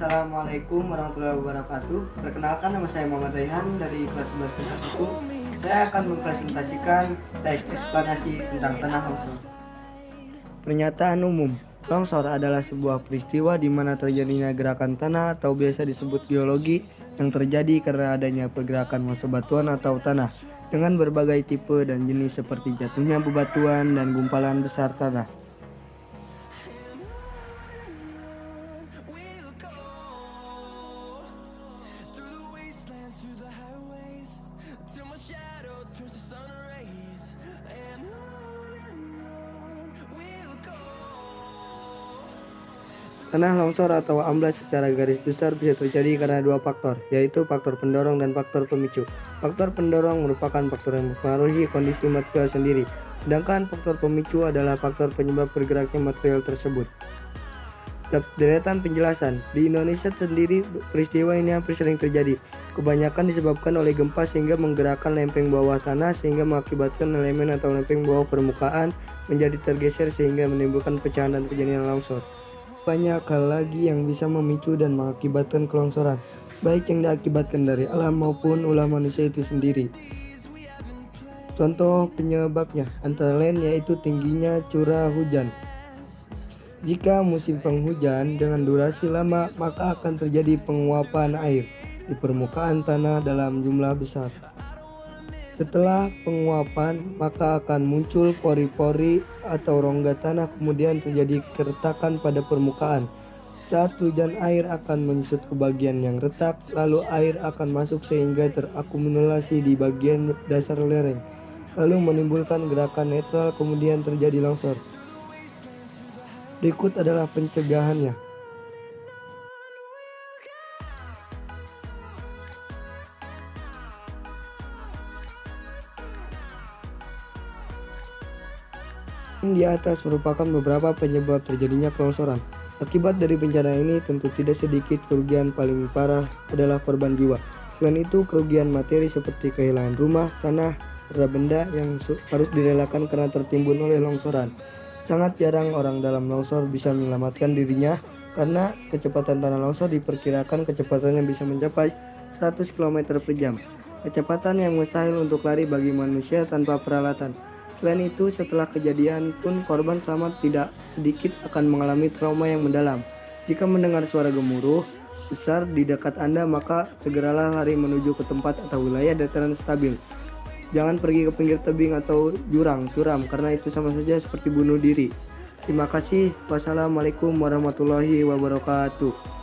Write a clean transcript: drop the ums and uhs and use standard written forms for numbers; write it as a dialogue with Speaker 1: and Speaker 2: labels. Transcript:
Speaker 1: Assalamualaikum warahmatullahi wabarakatuh. Perkenalkan, nama saya Muhammad Raihan dari kelas 11 kelas 1. Saya akan mempresentasikan teks eksplanasi tentang tanah longsor. Pernyataan umum. Longsor adalah sebuah peristiwa di mana terjadinya gerakan tanah atau biasa disebut geologi yang terjadi karena adanya pergerakan massa batuan atau tanah dengan berbagai tipe dan jenis seperti jatuhnya bebatuan dan gumpalan besar tanah. Tanah longsor atau amblas secara garis besar bisa terjadi karena dua faktor, yaitu faktor pendorong dan faktor pemicu. Faktor pendorong merupakan faktor yang mempengaruhi kondisi material sendiri, sedangkan faktor pemicu adalah faktor penyebab bergeraknya material tersebut. Deretan penjelasan. Di Indonesia sendiri, peristiwa ini hampir sering terjadi. Kebanyakan disebabkan oleh gempa sehingga menggerakkan lempeng bawah tanah sehingga mengakibatkan elemen atau lempeng bawah permukaan menjadi tergeser sehingga menimbulkan pecahan dan terjadinya longsor. Banyak hal lagi yang bisa memicu dan mengakibatkan kelongsoran, baik yang diakibatkan dari alam maupun ulah manusia itu sendiri. Contoh penyebabnya antara lain yaitu tingginya curah hujan. Jika musim penghujan dengan durasi lama, maka akan terjadi penguapan air di permukaan tanah dalam jumlah besar. Setelah penguapan, maka akan muncul pori-pori atau rongga tanah, kemudian terjadi keretakan pada permukaan. Saat hujan, air akan menyusut ke bagian yang retak, lalu air akan masuk sehingga terakumulasi di bagian dasar lereng, lalu menimbulkan gerakan netral, kemudian terjadi longsor. Berikut adalah pencegahannya. Di atas merupakan beberapa penyebab terjadinya kelongsoran. Akibat dari bencana ini tentu tidak sedikit kerugian, paling parah adalah korban jiwa. Selain itu, kerugian materi seperti kehilangan rumah, tanah, serta benda yang harus direlakan karena tertimbun oleh longsoran. Sangat jarang orang dalam longsor bisa menyelamatkan dirinya karena kecepatan tanah longsor diperkirakan kecepatannya bisa mencapai 100 km per jam. Kecepatan yang mustahil untuk lari bagi manusia tanpa peralatan. Selain itu, setelah kejadian pun korban selamat tidak sedikit akan mengalami trauma yang mendalam. Jika mendengar suara gemuruh besar di dekat Anda, maka segeralah lari menuju ke tempat atau wilayah dataran stabil. Jangan pergi ke pinggir tebing atau jurang curam karena itu sama saja seperti bunuh diri. Terima kasih. Wassalamualaikum warahmatullahi wabarakatuh.